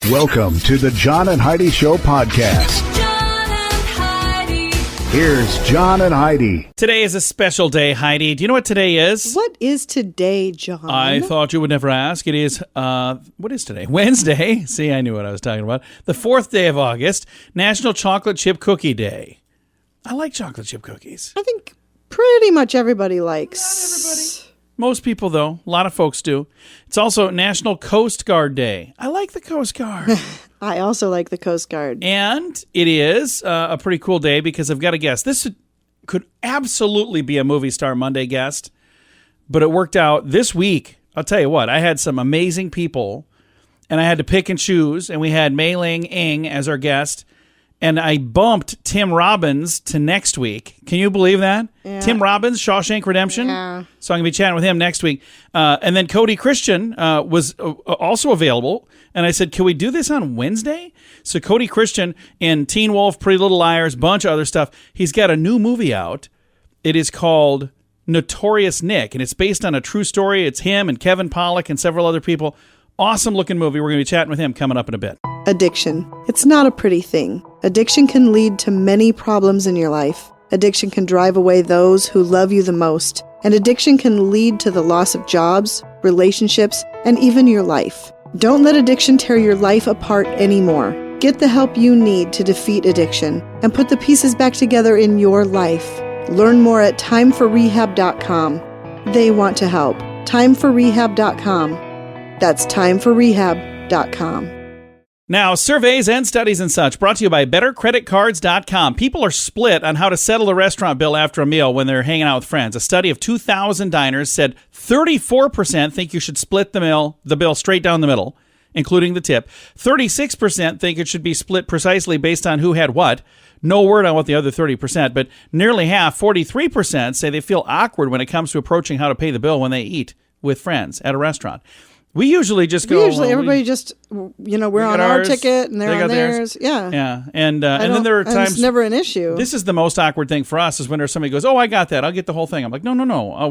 Welcome to the John and Heidi Show podcast. John and Heidi. Here's John and Heidi. Today is a special day, Heidi. Do you know what today is? What is today, John? I thought you would never ask. It is, what is today? Wednesday. See, I knew what I was talking about. The 4th day of August, National Chocolate Chip Cookie Day. I like chocolate chip cookies. I think pretty much everybody likes. Not everybody. Most people, though. A lot of folks do. It's also National Coast Guard Day. I like the Coast Guard. I also like the Coast Guard. And it is a pretty cool day because I've got a guest. This could absolutely be a movie star Monday guest, but it worked out this week. I'll tell you what, I had some amazing people, and I had to pick and choose, and we had Mei Ling Ng as our guest, and I bumped Tim Robbins to next week. Can you believe that? Yeah. Tim Robbins, Shawshank Redemption. Yeah. So I'm going to be chatting with him next week. And then Cody Christian was also available. And I said, can we do this on Wednesday? So Cody Christian in Teen Wolf, Pretty Little Liars, bunch of other stuff. He's got a new movie out. It is called Notorious Nick. And it's based on a true story. It's him and Kevin Pollock and several other people. Awesome looking movie. We're going to be chatting with him coming up in a bit. Addiction. It's not a pretty thing. Addiction can lead to many problems in your life. Addiction can drive away those who love you the most. And addiction can lead to the loss of jobs, relationships, and even your life. Don't let addiction tear your life apart anymore. Get the help you need to defeat addiction and put the pieces back together in your life. Learn more at timeforrehab.com. They want to help. Timeforrehab.com. That's timeforrehab.com. Now, surveys and studies and such brought to you by bettercreditcards.com. People are split on how to settle a restaurant bill after a meal when they're hanging out with friends. A study of 2,000 diners said 34% think you should split the bill straight down the middle, including the tip. 36% think it should be split precisely based on who had what. No word on what the other 30%, but nearly half, 43%, say they feel awkward when it comes to approaching how to pay the bill when they eat with friends at a restaurant. We usually just go. Everybody just, we're on our ticket and they're on theirs. Yeah. Yeah. And then there are times. It's never an issue. This is the most awkward thing for us is when there's somebody goes, oh, I got that. I'll get the whole thing. I'm like, no.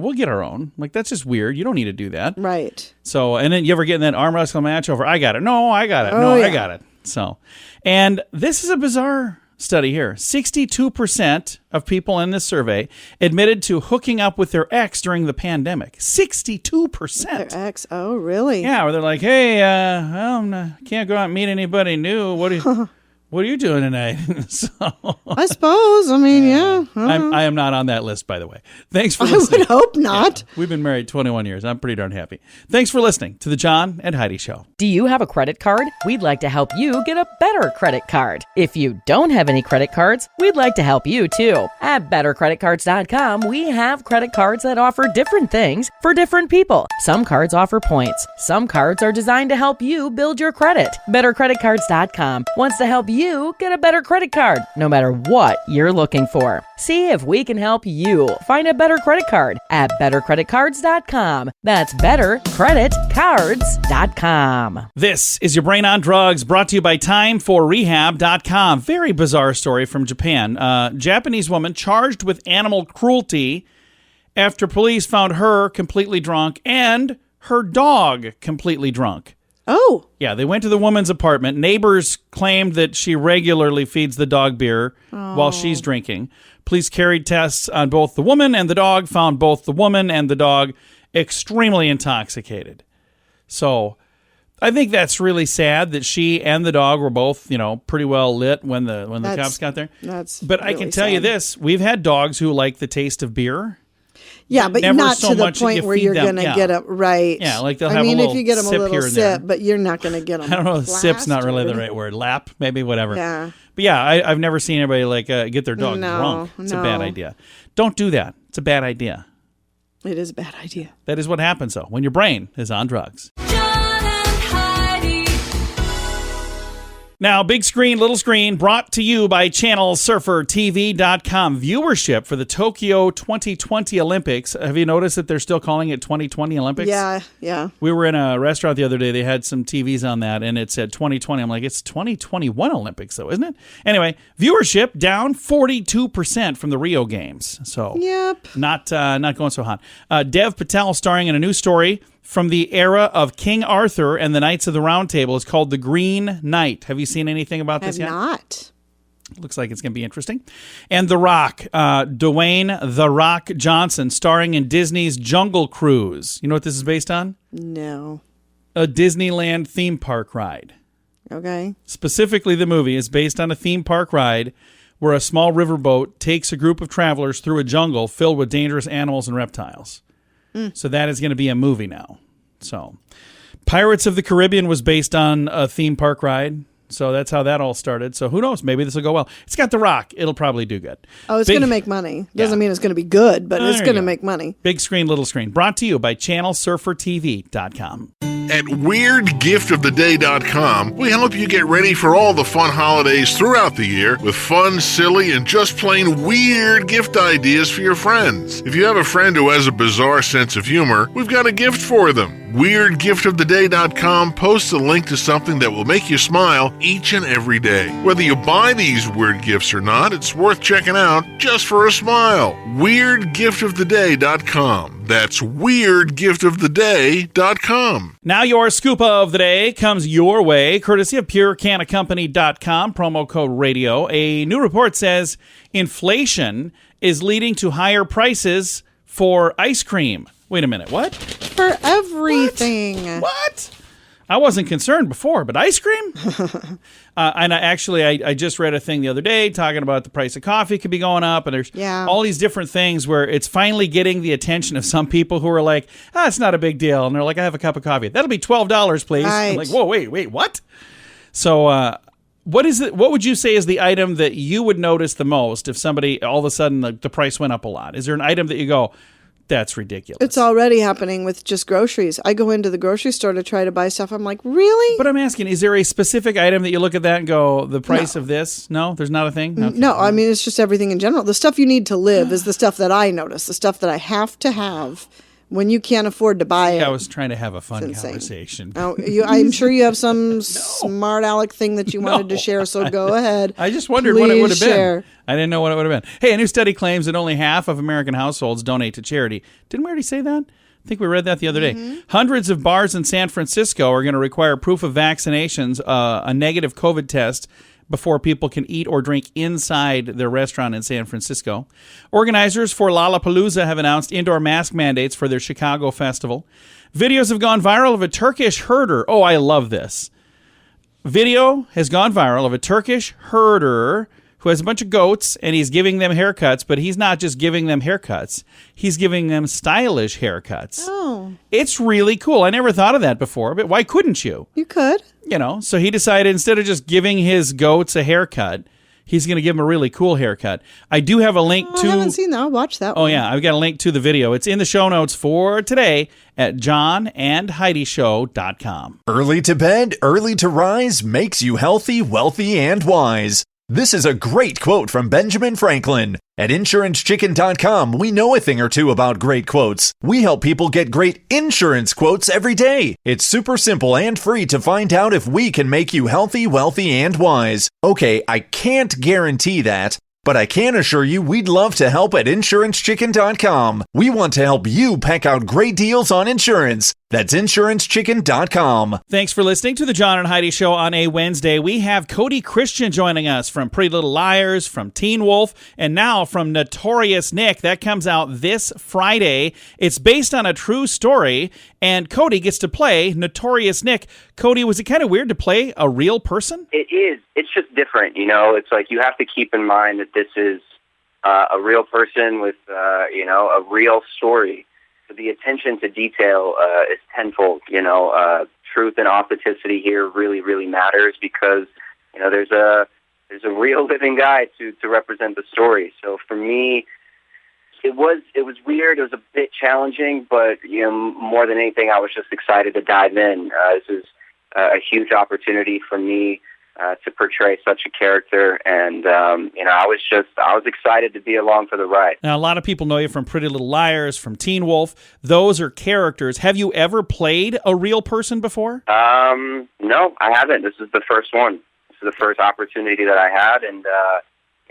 We'll get our own. Like, that's just weird. You don't need to do that. Right. So, and then you ever get in that arm wrestle match over, I got it. No, I got it. I got it. So, and this is a bizarre study here. 62% of people in this survey admitted to hooking up with their ex during the pandemic. 62%. Their ex? Oh, really? Yeah, where they're like, hey, can't go out and meet anybody new. What are you doing tonight? So, I suppose. I mean, yeah. I am not on that list, by the way. Thanks for listening. I would hope not. Yeah, we've been married 21 years. I'm pretty darn happy. Thanks for listening to the John and Heidi Show. Do you have a credit card? We'd like to help you get a better credit card. If you don't have any credit cards, we'd like to help you too. At bettercreditcards.com, we have credit cards that offer different things for different people. Some cards offer points. Some cards are designed to help you build your credit. Bettercreditcards.com wants to help you get a better credit card, no matter what you're looking for. See if we can help you find a better credit card at bettercreditcards.com. That's bettercreditcards.com. This is Your Brain on Drugs, brought to you by timeforrehab.com. Very bizarre story from Japan. Japanese woman charged with animal cruelty after police found her completely drunk and her dog completely drunk. Oh. Yeah, they went to the woman's apartment. Neighbors claimed that she regularly feeds the dog beer while she's drinking. Police carried tests on both the woman and the dog, found both the woman and the dog extremely intoxicated. So I think that's really sad that she and the dog were both, pretty well lit when the cops got there. But really I can tell you this, we've had dogs who like the taste of beer. Yeah, but not to the point where you're going to get them right. Yeah, like they'll have a little sip. If you get them a little sip, but you're not going to get them. I don't know. Sip's not really the right word. Lap, maybe, whatever. Yeah. But yeah, I've never seen anybody get their dog drunk. It's a bad idea. Don't do that. It's a bad idea. It is a bad idea. That is what happens, though, when your brain is on drugs. Now, big screen, little screen, brought to you by ChannelSurferTV.com. Viewership for the Tokyo 2020 Olympics. Have you noticed that they're still calling it 2020 Olympics? Yeah. We were in a restaurant the other day. They had some TVs on that, and it said 2020. I'm like, it's 2021 Olympics, though, isn't it? Anyway, viewership down 42% from the Rio Games. So, yep. Not going so hot. Dev Patel starring in a new story from the era of King Arthur and the Knights of the Round Table. It's called The Green Knight. Have you seen anything about this yet? Not. Looks like it's going to be interesting. And The Rock, Dwayne The Rock Johnson, starring in Disney's Jungle Cruise. You know what this is based on? No. A Disneyland theme park ride. Okay. Specifically, the movie is based on a theme park ride where a small riverboat takes a group of travelers through a jungle filled with dangerous animals and reptiles. So that is going to be a movie now. So Pirates of the Caribbean was based on a theme park ride. So that's how that all started. So who knows? Maybe this will go well. It's got The Rock. It'll probably do good. Oh, it's going to make money. Doesn't mean it's going to be good, but it's going to make money. Big screen, little screen. Brought to you by ChannelSurferTV.com. At WeirdGiftOfTheDay.com, we help you get ready for all the fun holidays throughout the year with fun, silly, and just plain weird gift ideas for your friends. If you have a friend who has a bizarre sense of humor, we've got a gift for them. WeirdGiftOfTheDay.com posts a link to something that will make you smile each and every day. Whether you buy these weird gifts or not, it's worth checking out just for a smile. WeirdGiftOfTheDay.com. That's WeirdGiftOfTheDay.com. Now your scoop of the day comes your way, courtesy of PureCannaCompany.com, promo code radio. A new report says inflation is leading to higher prices for ice cream. Wait a minute, what? For everything. What? I wasn't concerned before, but ice cream? And I just read a thing the other day talking about the price of coffee could be going up, and there's all these different things where it's finally getting the attention of some people who are like, it's not a big deal. And they're like, I have a cup of coffee. That'll be $12, please. Right. I'm like, whoa, wait, what? So what is it? What would you say is the item that you would notice the most if somebody, all of a sudden, the price went up a lot? Is there an item that you go, that's ridiculous? It's already happening with just groceries. I go into the grocery store to try to buy stuff. I'm like, really? But I'm asking, is there a specific item that you look at that and go, the price of this? No, there's not a thing? Okay. No, I mean, it's just everything in general. The stuff you need to live is the stuff that I notice, the stuff that I have to have when you can't afford to buy it. I was trying to have a fun conversation. I'm sure you have some smart aleck thing that you wanted to share, so go ahead. I just wondered what it would have been. I didn't know what it would have been. Hey, a new study claims that only half of American households donate to charity. Didn't we already say that? I think we read that the other day. Hundreds of bars in San Francisco are going to require proof of vaccinations, a negative COVID test, before people can eat or drink inside their restaurant in San Francisco. Organizers for Lollapalooza have announced indoor mask mandates for their Chicago festival. Videos have gone viral of a Turkish herder. Oh, I love this. Video has gone viral of a Turkish herder who has a bunch of goats, and he's giving them haircuts, but he's not just giving them haircuts. He's giving them stylish haircuts. Oh. It's really cool. I never thought of that before, but why couldn't you? You could. So he decided instead of just giving his goats a haircut, he's going to give them a really cool haircut. I do have a link to... I haven't seen that. I'll watch that one. Oh, yeah. I've got a link to the video. It's in the show notes for today at johnandheidishow.com. Early to bed, early to rise makes you healthy, wealthy, and wise. This is a great quote from Benjamin Franklin. At InsuranceChicken.com, we know a thing or two about great quotes. We help people get great insurance quotes every day. It's super simple and free to find out if we can make you healthy, wealthy, and wise. Okay, I can't guarantee that, but I can assure you we'd love to help at InsuranceChicken.com. We want to help you pack out great deals on insurance. That's InsuranceChicken.com. Thanks for listening to the John and Heidi Show on a Wednesday. We have Cody Christian joining us from Pretty Little Liars, from Teen Wolf, and now from Notorious Nick. That comes out this Friday. It's based on a true story, and Cody gets to play Notorious Nick. Cody, was it kind of weird to play a real person? It is. It's just different, It's like you have to keep in mind that this is a real person with, a real story. So the attention to detail is tenfold. Truth and authenticity here really, really matters because there's a real living guy to represent the story. So for me, it was weird. It was a bit challenging, but more than anything, I was just excited to dive in. This is a huge opportunity for me to portray such a character, and I was excited to be along for the ride. Now, a lot of people know you from Pretty Little Liars, from Teen Wolf. Those are characters. Have you ever played a real person before? No, I haven't. This is the first one. This is the first opportunity that I had, and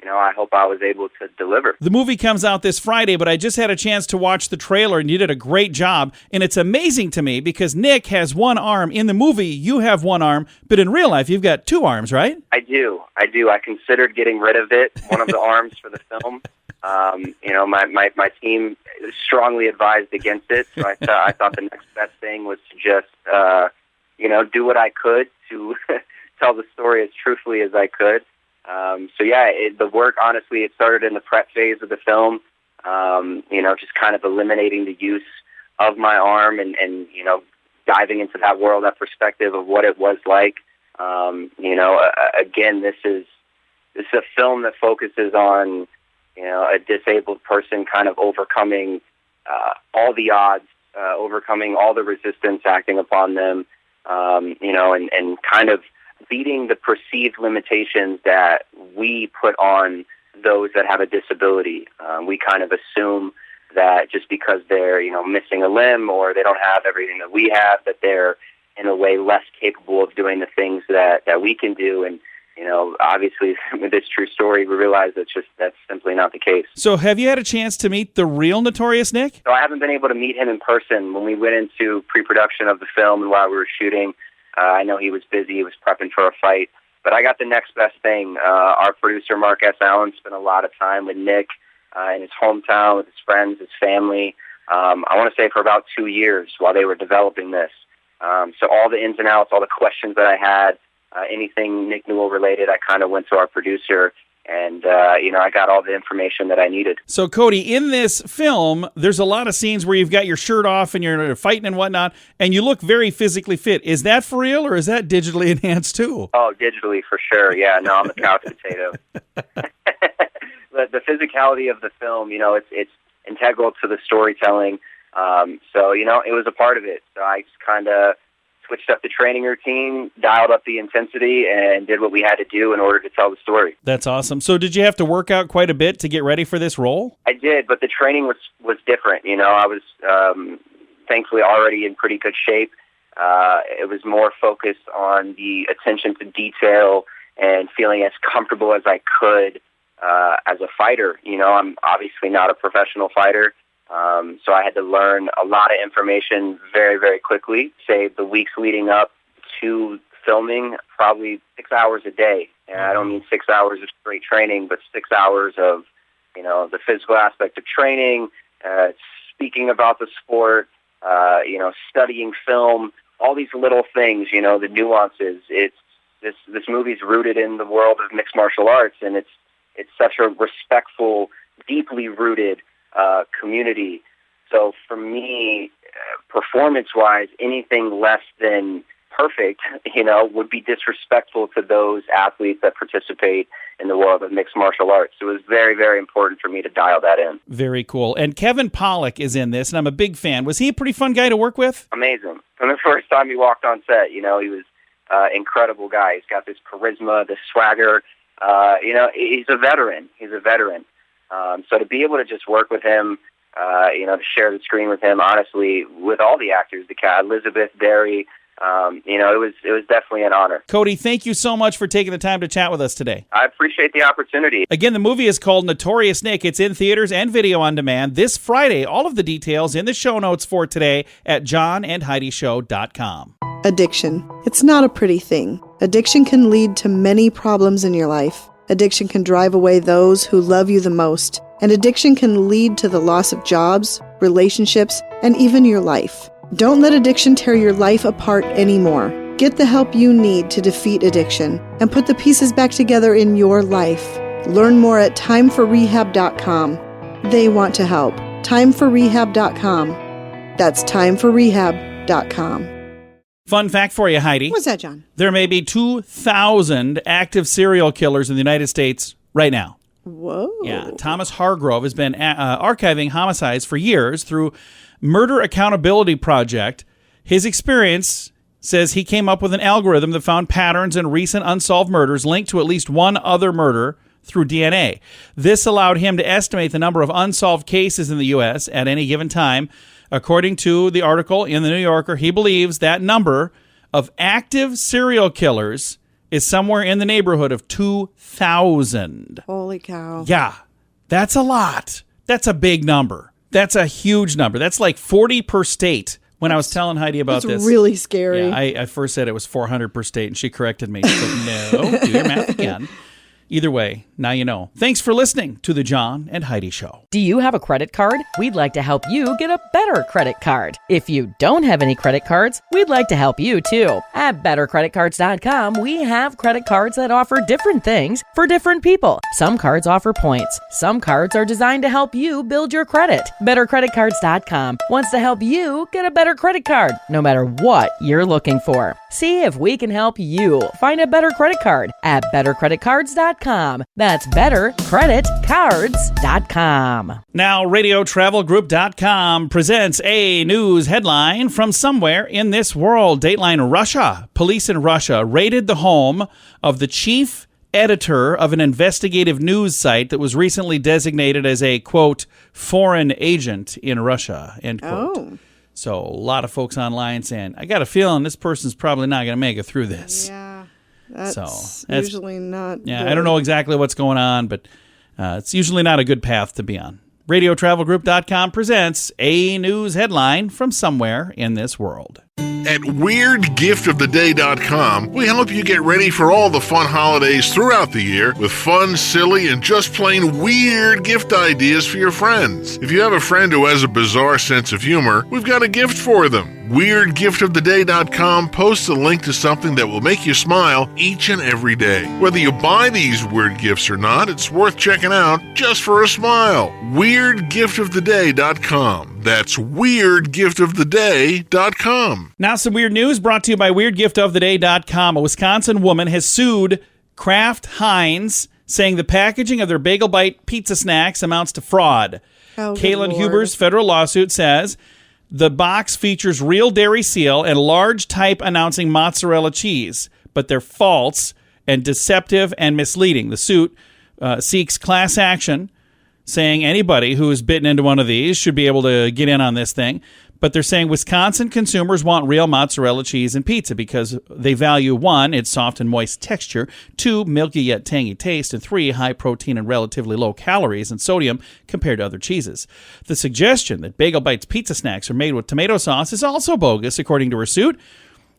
I hope I was able to deliver. The movie comes out this Friday, but I just had a chance to watch the trailer, and you did a great job. And it's amazing to me because Nick has one arm. In the movie, you have one arm, but in real life, you've got two arms, right? I do. I considered getting rid of it, one of the arms for the film. My team strongly advised against it, so I thought the next best thing was to just, do what I could to tell the story as truthfully as I could. The work, honestly, it started in the prep phase of the film, just kind of eliminating the use of my arm and diving into that world, that perspective of what it was like. Again, this is a film that focuses on, a disabled person kind of overcoming all the odds, overcoming all the resistance acting upon them, and kind of beating the perceived limitations that we put on those that have a disability. We kind of assume that just because they're, missing a limb or they don't have everything that we have, that they're in a way less capable of doing the things that we can do. And, obviously with this true story, we realize that's simply not the case. So have you had a chance to meet the real Notorious Nick? So I haven't been able to meet him in person. When we went into pre-production of the film and while we were shooting, I know he was busy. He was prepping for a fight. But I got the next best thing. Our producer, Mark S. Allen, spent a lot of time with Nick in his hometown, with his friends, his family. I want to say for about 2 years while they were developing this. So all the ins and outs, all the questions that I had, anything Nick Newell related, I kind of went to our producer. And, I got all the information that I needed. So, Cody, in this film, there's a lot of scenes where you've got your shirt off and you're fighting and whatnot, and you look very physically fit. Is that for real, or is that digitally enhanced, too? Oh, digitally, for sure. Yeah, no, I'm a couch potato. The physicality of the film, it's integral to the storytelling. So, it was a part of it. So I just kind of switched up the training routine, dialed up the intensity, and did what we had to do in order to tell the story. That's awesome. So did you have to work out quite a bit to get ready for this role? I did, but the training was different. I was thankfully already in pretty good shape. It was more focused on the attention to detail and feeling as comfortable as I could as a fighter. I'm obviously not a professional fighter. So I had to learn a lot of information very, very quickly. Say the weeks leading up to filming, probably 6 hours a day. And I don't mean 6 hours of straight training, but 6 hours of, the physical aspect of training, speaking about the sport, studying film, all these little things, the nuances. This movie's rooted in the world of mixed martial arts, and it's such a respectful, deeply rooted community. So for me, performance-wise, anything less than perfect, would be disrespectful to those athletes that participate in the world of mixed martial arts. So it was very, very important for me to dial that in. Very cool. And Kevin Pollock is in this, and I'm a big fan. Was he a pretty fun guy to work with? Amazing. From the first time he walked on set, he was incredible guy. He's got this charisma, this swagger. He's a veteran. So to be able to just work with him, to share the screen with him, honestly, with all the actors, the cat, Elizabeth, Derry, it was definitely an honor. Cody, thank you so much for taking the time to chat with us today. I appreciate the opportunity. Again, the movie is called Notorious Nick. It's in theaters and video on demand this Friday. All of the details in the show notes for today at johnandheidishow.com. Addiction. It's not a pretty thing. Addiction can lead to many problems in your life. Addiction can drive away those who love you the most. And addiction can lead to the loss of jobs, relationships, and even your life. Don't let addiction tear your life apart anymore. Get the help you need to defeat addiction and put the pieces back together in your life. Learn more at timeforrehab.com. They want to help. Timeforrehab.com. That's timeforrehab.com. Fun fact for you, Heidi. What's that, John? There may be 2,000 active serial killers in the United States right now. Whoa. Yeah, Thomas Hargrove has been archiving homicides for years through Murder Accountability Project. His experience says he came up with an algorithm that found patterns in recent unsolved murders linked to at least one other murder through DNA. This allowed him to estimate the number of unsolved cases in the U.S. at any given time. According to the article in The New Yorker, he believes that number of active serial killers is somewhere in the neighborhood of 2,000. Holy cow. Yeah, that's a lot. That's a big number. That's a huge number. That's like 40 per state. When I was telling Heidi about That's this. really scary. Yeah, I first said it was 400 per state, and she corrected me. She said, no, do your math again. Either way, now you know. Thanks for listening to The John and Heidi Show. Do you have a credit card? We'd like to help you get a better credit card. If you don't have any credit cards, we'd like to help you too. At bettercreditcards.com, we have credit cards that offer different things for different people. Some cards offer points. Some cards are designed to help you build your credit. Bettercreditcards.com wants to help you get a better credit card, no matter what you're looking for. See if we can help you find a better credit card at bettercreditcards.com. That's bettercreditcards.com. Now, RadioTravelGroup.com presents a news headline from somewhere in this world. Dateline Russia. Police in Russia raided the home of the chief editor of an investigative news site that was recently designated as a, quote, foreign agent in Russia, end quote. Oh. So a lot of folks online saying, I got a feeling this person's probably not going to make it through this. Yeah. That's That's usually not Yeah, good. I don't know exactly what's going on, but it's usually not a good path to be on. RadioTravelGroup.com presents a news headline from somewhere in this world. At WeirdGiftOfTheDay.com, we help you get ready for all the fun holidays throughout the year with fun, silly, and just plain weird gift ideas for your friends. If you have a friend who has a bizarre sense of humor, we've got a gift for them. WeirdGiftOfTheDay.com posts a link to something that will make you smile each and every day. Whether you buy these weird gifts or not, it's worth checking out just for a smile. WeirdGiftOfTheDay.com. That's WeirdGiftOfTheDay.com. Now some weird news brought to you by WeirdGiftOfTheDay.com. A Wisconsin woman has sued Kraft Heinz, saying the packaging of their Bagel Bite pizza snacks amounts to fraud. Oh, good Kaylin Lord. Huber's federal lawsuit says the box features real dairy seal and large type announcing mozzarella cheese, but they're false and deceptive and misleading. The suit seeks class action, saying anybody who is bitten into one of these should be able to get in on this thing. But they're saying Wisconsin consumers want real mozzarella cheese and pizza because they value, 1, its soft and moist texture, 2, milky yet tangy taste, and 3, high protein and relatively low calories and sodium compared to other cheeses. The suggestion that Bagel Bites pizza snacks are made with tomato sauce is also bogus, according to her suit,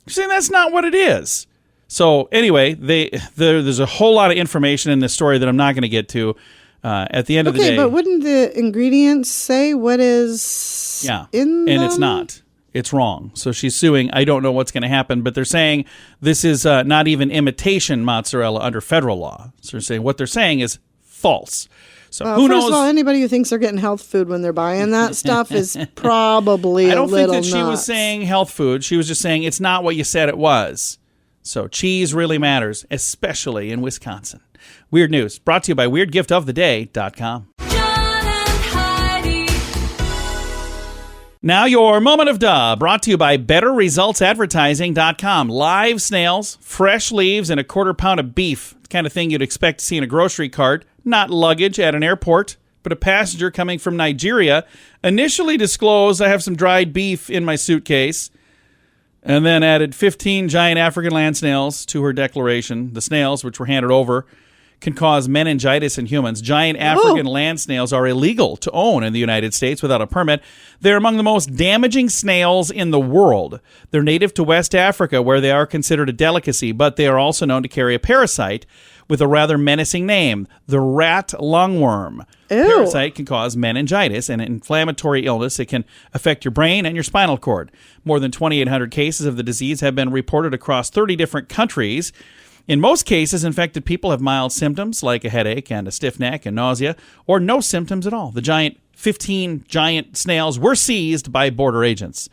saying that's not what it is. So anyway, there's a whole lot of information in this story that I'm not going to get to. At the end of the day. Okay, but wouldn't the ingredients say what is in them? And it's not. It's wrong. So she's suing. I don't know what's going to happen, but they're saying this is not even imitation mozzarella under federal law. So they're saying what they're saying is false. So who knows? First of all, anybody who thinks they're getting health food when they're buying that stuff is probably I don't a little think that she was nuts. saying health food. She was just saying it's not what you said it was. So cheese really matters, especially in Wisconsin. Weird news brought to you by WeirdGiftOfTheDay.com. John and Heidi. Now your moment of duh, brought to you by BetterResultsAdvertising.com. Live snails, fresh leaves, and a quarter pound of beef. The kind of thing you'd expect to see in a grocery cart, not luggage at an airport. But a passenger coming from Nigeria initially disclosed, I have some dried beef in my suitcase, and then added 15 giant African land snails to her declaration. The snails, which were handed over, can cause meningitis in humans. Giant African land snails are illegal to own in the United States without a permit. They're among the most damaging snails in the world. They're native to West Africa, where they are considered a delicacy, but they are also known to carry a parasite with a rather menacing name, the rat lungworm. Ew. Parasite can cause meningitis, an inflammatory illness that can affect your brain and your spinal cord. More than 2,800 cases of the disease have been reported across 30 different countries. In most cases, infected people have mild symptoms like a headache and a stiff neck and nausea, or no symptoms at all. The 15 giant snails were seized by border agents.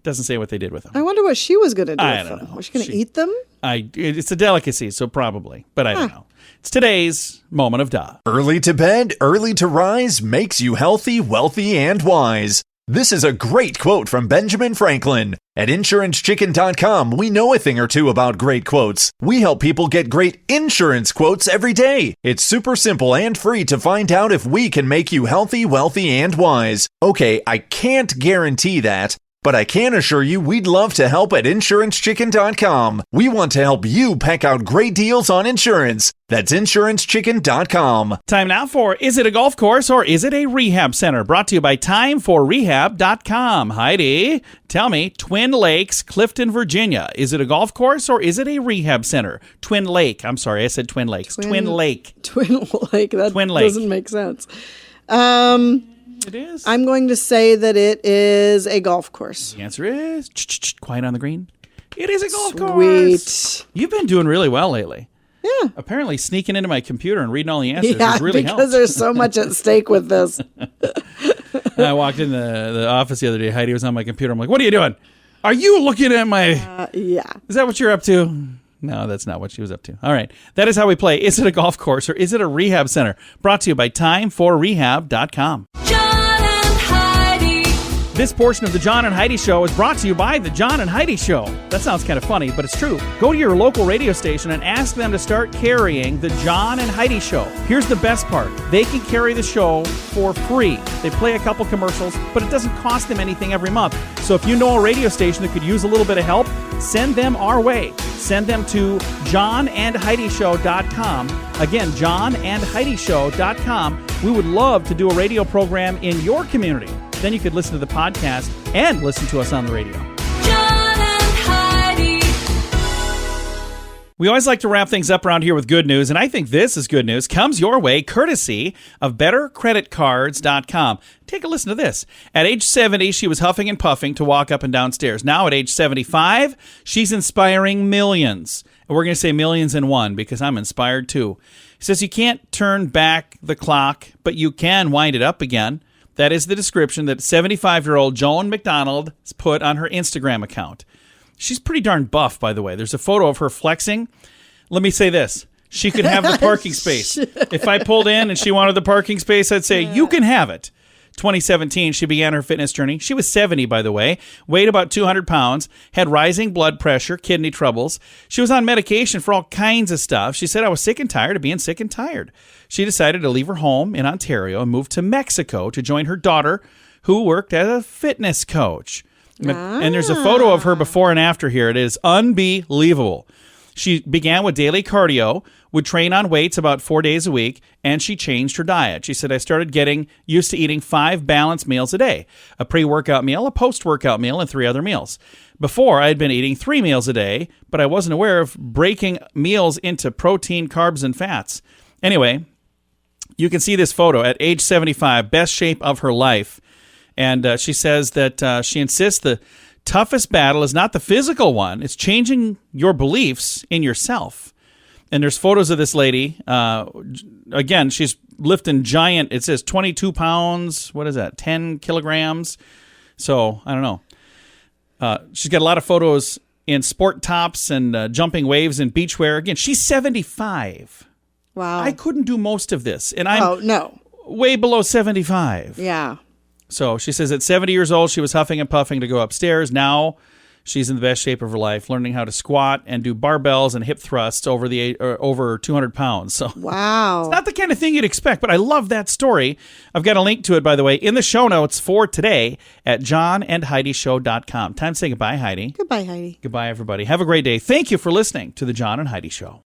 Doesn't say what they did with them. I wonder what she was going to do I with don't them. know. Was she going to eat them? It's a delicacy, so probably, but I don't know. It's today's moment of duh. Early to bed, early to rise makes you healthy, wealthy, and wise. This is a great quote from Benjamin Franklin. At InsuranceChicken.com, we know a thing or two about great quotes. We help people get great insurance quotes every day. It's super simple and free to find out if we can make you healthy, wealthy, and wise. Okay, I can't guarantee that, But I can assure you we'd love to help at InsuranceChicken.com. We want to help you peck out great deals on insurance. That's InsuranceChicken.com. Time now for Is It a Golf Course or Is It a Rehab Center? Brought to you by TimeForRehab.com. Heidi, tell me, Twin Lakes, Clifton, Virginia. Is it a golf course or is it a rehab center? Twin Lake. I'm sorry, I said Twin Lakes. Twin Lake. Twin Lake. That Twin Lake. doesn't make sense. It is. I'm going to say that it is a golf course. The answer is quiet on the green. It is a golf Sweet. course. You've been doing really well lately. Yeah. Apparently sneaking into my computer and reading all the answers has really helped. Because there's so much at stake with this. I walked in the office the other day. Heidi was on my computer. I'm like, what are you doing? Are you looking at my... Yeah. Is that what you're up to? No, that's not what she was up to. All right. That is how we play. Is it a golf course or is it a rehab center? Brought to you by TimeForRehab.com. John and Heidi. This portion of the John and Heidi Show is brought to you by the John and Heidi Show. That sounds kind of funny, but it's true. Go to your local radio station and ask them to start carrying the John and Heidi Show. Here's the best part. They can carry the show for free. They play a couple commercials, but it doesn't cost them anything every month. So if you know a radio station that could use a little bit of help, send them our way. Send them to johnandheidishow.com. Again, johnandheidishow.com. We would love to do a radio program in your community. Then you could listen to the podcast and listen to us on the radio. John and Heidi. We always like to wrap things up around here with good news, and I think this is good news. Comes your way courtesy of bettercreditcards.com. Take a listen to this. At age 70, she was huffing and puffing to walk up and down stairs. Now at age 75, she's inspiring millions. And we're going to say millions and one because I'm inspired too. He says you can't turn back the clock, but you can wind it up again. That is the description that 75-year-old Joan McDonald put on her Instagram account. She's pretty darn buff, by the way. There's a photo of her flexing. Let me say this. She could have the parking space. If I pulled in and she wanted the parking space, I'd say, you can have it. 2017, she began her fitness journey. She was 70, by the way, weighed about 200 pounds, had rising blood pressure, kidney troubles. She was on medication for all kinds of stuff. She said, I was sick and tired of being sick and tired. She decided to leave her home in Ontario and move to Mexico to join her daughter, who worked as a fitness coach. And there's a photo of her before and after here. It is unbelievable. She began with daily cardio, would train on weights about 4 days a week, and she changed her diet. She said, I started getting used to eating 5 balanced meals a day, a pre-workout meal, a post-workout meal, and 3 other meals. Before, I had been eating 3 meals a day, but I wasn't aware of breaking meals into protein, carbs, and fats. Anyway, you can see this photo at age 75, best shape of her life. And she says that she insists the toughest battle is not the physical one. It's changing your beliefs in yourself. And there's photos of this lady. Again, she's lifting giant, it says 22 pounds. What is that? 10 kilograms. So, I don't know. She's got a lot of photos in sport tops and jumping waves and beachwear. Again, she's 75. Wow. I couldn't do most of this. And I'm no. way below 75. Yeah. So she says at 70 years old, she was huffing and puffing to go upstairs. Now she's in the best shape of her life, learning how to squat and do barbells and hip thrusts over 200 pounds. So wow. It's not the kind of thing you'd expect, but I love that story. I've got a link to it, by the way, in the show notes for today at johnandheidishow.com. Time to say goodbye, Heidi. Goodbye, Heidi. Goodbye, everybody. Have a great day. Thank you for listening to The John and Heidi Show.